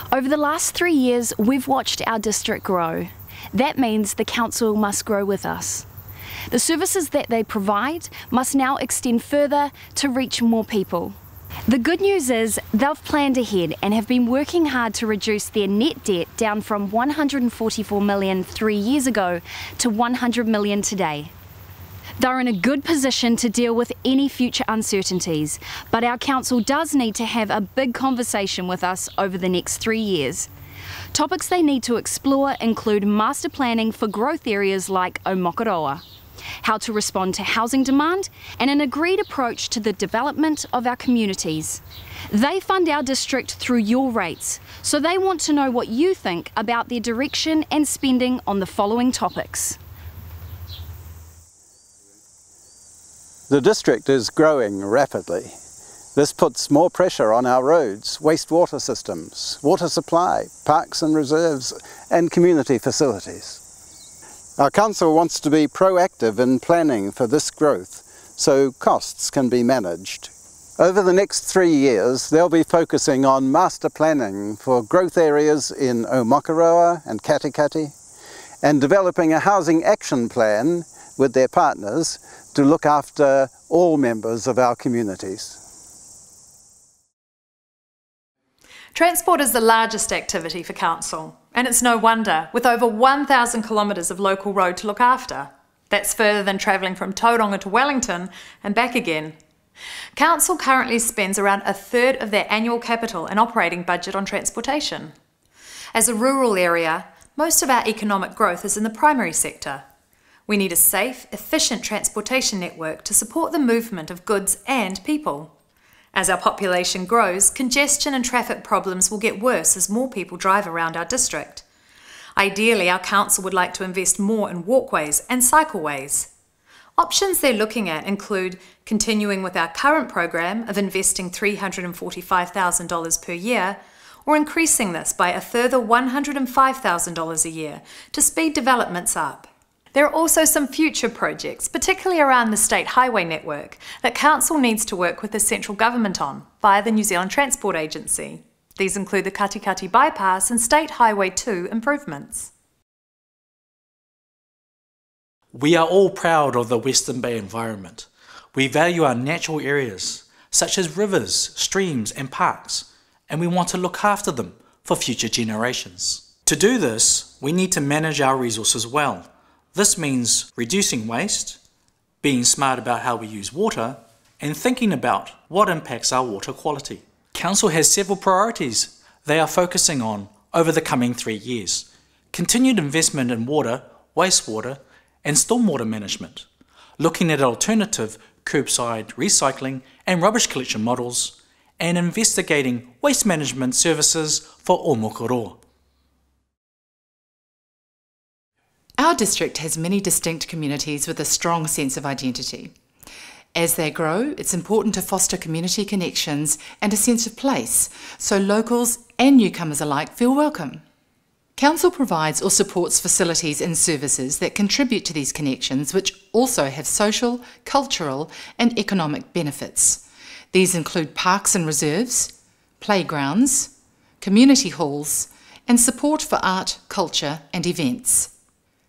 Over the last 3 years, we've watched our district grow. That means the council must grow with us. The services that they provide must now extend further to reach more people. The good news is they've planned ahead and have been working hard to reduce their net debt down from $144 million 3 years ago to $100 million today. They're in a good position to deal with any future uncertainties, but our council does need to have a big conversation with us over the next 3 years. Topics they need to explore include master planning for growth areas like Omakaroa, how to respond to housing demand, and an agreed approach to the development of our communities. They fund our district through your rates, so they want to know what you think about their direction and spending on the following topics. The district is growing rapidly. This puts more pressure on our roads, wastewater systems, water supply, parks and reserves, and community facilities. Our council wants to be proactive in planning for this growth so costs can be managed. Over the next 3 years, they'll be focusing on master planning for growth areas in Omakaroa and Katikati and developing a housing action plan with their partners to look after all members of our communities. Transport is the largest activity for Council, and it's no wonder, with over 1,000 kilometres of local road to look after. That's further than travelling from Tauranga to Wellington and back again. Council currently spends around a third of their annual capital and operating budget on transportation. As a rural area, most of our economic growth is in the primary sector. We need a safe, efficient transportation network to support the movement of goods and people. As our population grows, congestion and traffic problems will get worse as more people drive around our district. Ideally, our council would like to invest more in walkways and cycleways. Options they're looking at include continuing with our current program of investing $345,000 per year, or increasing this by a further $105,000 a year to speed developments up. There are also some future projects, particularly around the state highway network, that Council needs to work with the central government on via the New Zealand Transport Agency. These include the Katikati Bypass and State Highway 2 improvements. We are all proud of the Western Bay environment. We value our natural areas, such as rivers, streams and parks, and we want to look after them for future generations. To do this, we need to manage our resources well. This means reducing waste, being smart about how we use water, and thinking about what impacts our water quality. Council has several priorities they are focusing on over the coming 3 years. Continued investment in water, wastewater, and stormwater management, looking at alternative curbside recycling and rubbish collection models, and investigating waste management services for Omakaroa. Our district has many distinct communities with a strong sense of identity. As they grow, it's important to foster community connections and a sense of place, so locals and newcomers alike feel welcome. Council provides or supports facilities and services that contribute to these connections, which also have social, cultural and economic benefits. These include parks and reserves, playgrounds, community halls, and support for art, culture and events.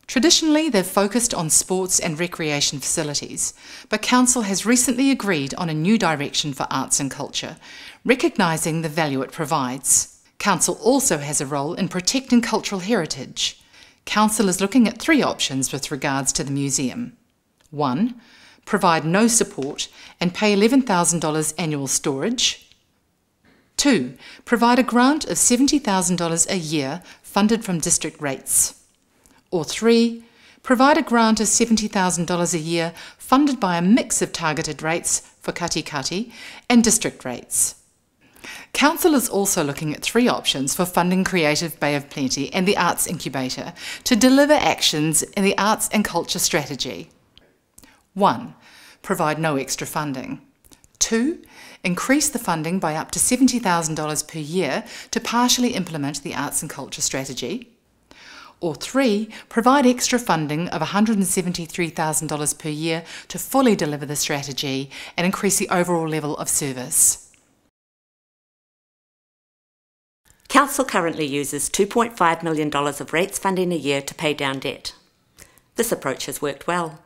Traditionally, they've focused on sports and recreation facilities, but Council has recently agreed on a new direction for arts and culture, recognising the value it provides. Council also has a role in protecting cultural heritage. Council is looking at 3 options with regards to the museum. 1. Provide no support and pay $11,000 annual storage. 2. Provide a grant of $70,000 a year funded from district rates. Or 3. Provide a grant of $70,000 a year funded by a mix of targeted rates for Katikati and district rates. Council is also looking at 3 options for funding Creative Bay of Plenty and the Arts Incubator to deliver actions in the arts and culture strategy. 1. Provide no extra funding. 2. Increase the funding by up to $70,000 per year to partially implement the arts and culture strategy. Or 3. Provide extra funding of $173,000 per year to fully deliver the strategy and increase the overall level of service. Council currently uses $2.5 million of rates funding a year to pay down debt. This approach has worked well,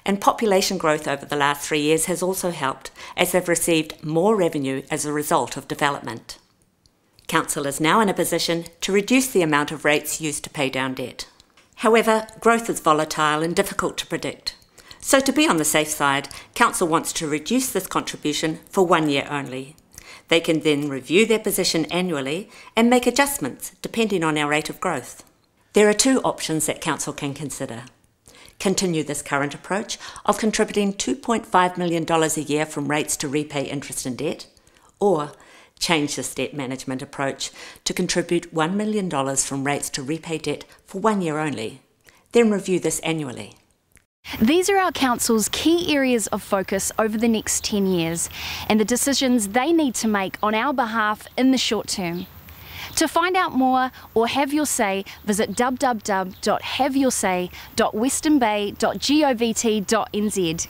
and population growth over the last 3 years has also helped, as they've received more revenue as a result of development. Council is now in a position to reduce the amount of rates used to pay down debt. However, growth is volatile and difficult to predict. So to be on the safe side, Council wants to reduce this contribution for 1 year only. They can then review their position annually and make adjustments depending on our rate of growth. There are 2 options that Council can consider. Continue this current approach of contributing $2.5 million a year from rates to repay interest and debt, or change this debt management approach to contribute $1 million from rates to repay debt for 1 year only. Then review this annually. These are our Council's key areas of focus over the next 10 years and the decisions they need to make on our behalf in the short term. To find out more or have your say, visit www.haveyoursay.westernbay.govt.nz.